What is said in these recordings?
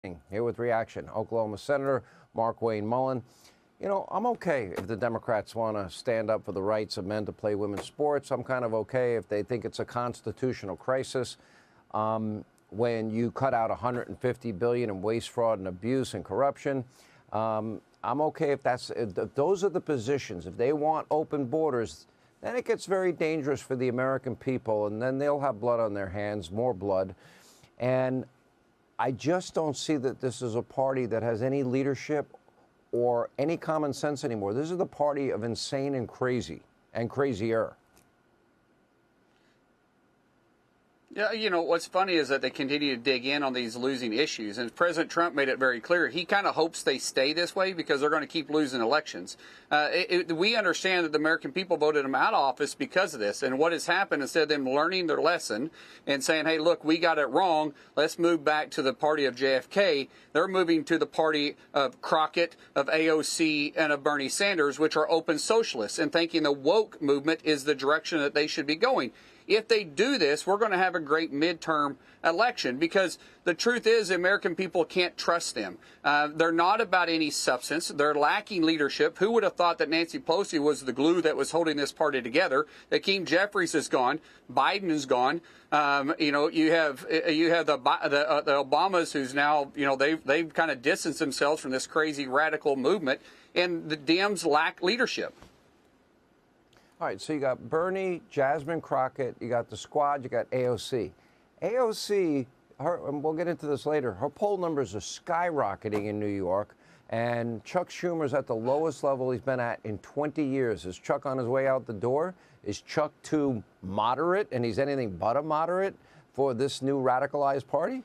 Here with reaction, Oklahoma Senator Mark Wayne Mullin. You know, I'm okay if the Democrats want to stand up for the rights of men to play women's sports. I'm kind of okay if they think it's a constitutional crisis. When you cut out $150 billion in waste, fraud, and abuse and corruption, I'm okay if those are the positions. If they want open borders, then it gets very dangerous for the American people, and then they'll have blood on their hands, more blood. And I just don't see that this is a party that has any leadership or any common sense anymore. This is the party of insane and crazy and crazier. Yeah, you know, what's funny is that they continue to dig in on these losing issues. And President Trump made it very clear. He kind of hopes they stay this way because they're going to keep losing elections. We understand that the American people voted him out of office because of this. And what has happened, instead of them learning their lesson and saying, hey, look, we got it wrong, let's move back to the party of JFK, they're moving to the party of Crockett, of AOC, and of Bernie Sanders, which are open socialists, and thinking the woke movement is the direction that they should be going. If they do this, we're going to have a great midterm election, because the truth is the American people can't trust them. They're not about any substance. They're lacking leadership. Who would have thought that Nancy Pelosi was the glue that was holding this party together? Hakeem Jeffries is gone. Biden is gone. You know, you have the Obamas, who's now, you know, they've kind of distanced themselves from this crazy radical movement, and the Dems lack leadership. All right, so you got Bernie, Jasmine Crockett, you got the squad, you got AOC. AOC, and we'll get into this later, her poll numbers are skyrocketing in New York, and Chuck Schumer's at the lowest level he's been at in 20 years. Is Chuck on his way out the door? Is Chuck too moderate, and he's anything but a moderate for this new radicalized party?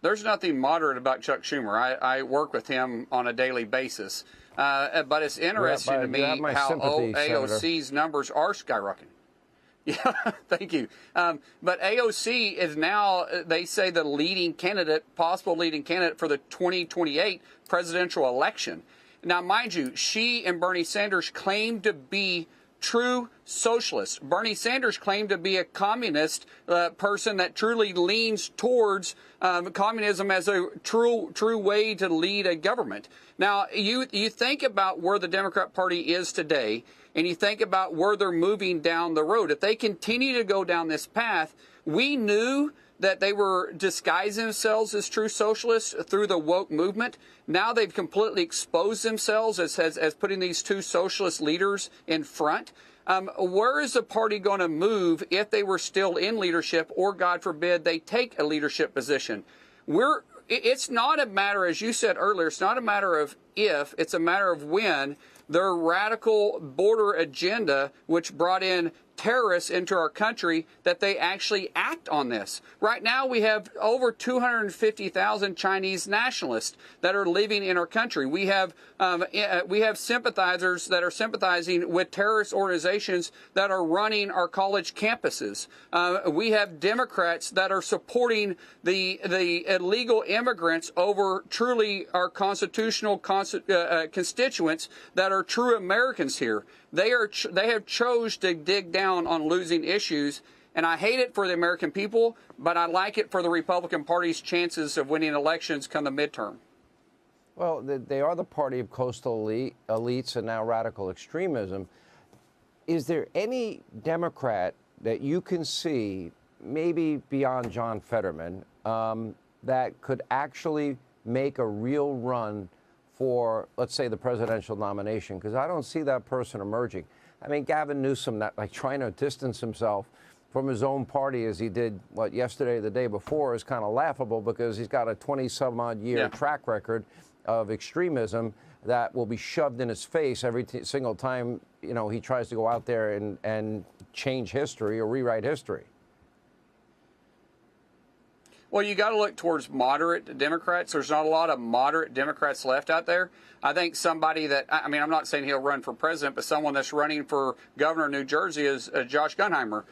There's nothing moderate about Chuck Schumer. I work with him on a daily basis. But it's interesting to me how AOC's numbers are skyrocketing. Yeah, thank you. But AOC is now, they say, the leading candidate, possible leading candidate for the 2028 presidential election. Now, mind you, she and Bernie Sanders claim to be true socialists. Bernie Sanders claimed to be a communist person that truly leans towards communism as a true way to lead a government. Now, you think about where the Democrat Party is today, and you think about where they're moving down the road. If they continue to go down this path, we knew that they were disguising themselves as true socialists through the woke movement. Now they've completely exposed themselves as putting these two socialist leaders in front. Where is the party going to move if they were still in leadership, or, God forbid, they take a leadership position? It's not a matter, as you said earlier, it's not a matter of if, it's a matter of when their radical border agenda, which brought in terrorists into our country, that they actually act on this. Right now, we have over 250,000 Chinese nationalists that are living in our country. We have sympathizers that are sympathizing with terrorist organizations that are running our college campuses. We have Democrats that are supporting the illegal immigrants over truly our constitutional constituents that are true Americans here. They have chose to dig down on losing issues, and I hate it for the American people, but I like it for the Republican Party's chances of winning elections come the midterm. Well, they are the party of coastal elites and now radical extremism. Is there any Democrat that you can see, maybe beyond John Fetterman, that could actually make a real run for, let's say, the presidential nomination? Because I don't see that person emerging. I mean, Gavin Newsom, trying to distance himself from his own party as he did, yesterday or the day before, is kind of laughable, because he's got a 20-some-odd-year track record of extremism that will be shoved in his face every single time, you know, he tries to go out there and change history or rewrite history. Well, you got to look towards moderate Democrats. There's not a lot of moderate Democrats left out there. I think somebody that, I mean, I'm not saying he'll run for president, but someone that's running for governor of New Jersey is Josh Gottheimer.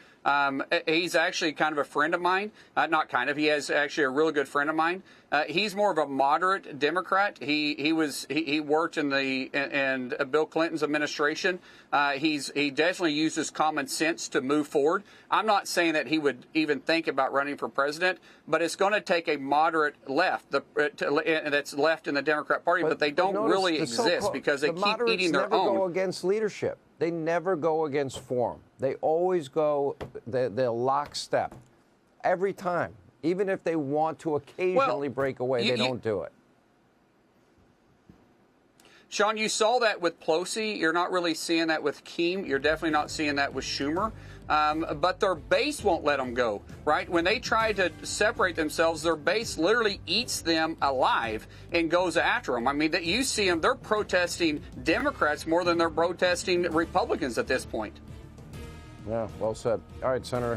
He's actually kind of a friend of mine. Not kind of. He is actually a really good friend of mine. He's more of a moderate Democrat. He worked in Bill Clinton's administration. He definitely uses common sense to move forward. I'm not saying that he would even think about running for president, but it's going to take a moderate left that's left in the Democrat Party. But they don't really exist because they keep eating their own. The moderates never go against leadership. They never go against form. They always go they're lockstep every time. Even if they want to occasionally break away, they don't do it. Sean, you saw that with Pelosi. You're not really seeing that with Keem. You're definitely not seeing that with Schumer. But their base won't let them go, right? When they try to separate themselves, their base literally eats them alive and goes after them. I mean, that you see them, they're protesting Democrats more than they're protesting Republicans at this point. Yeah, well said. All right, Senator.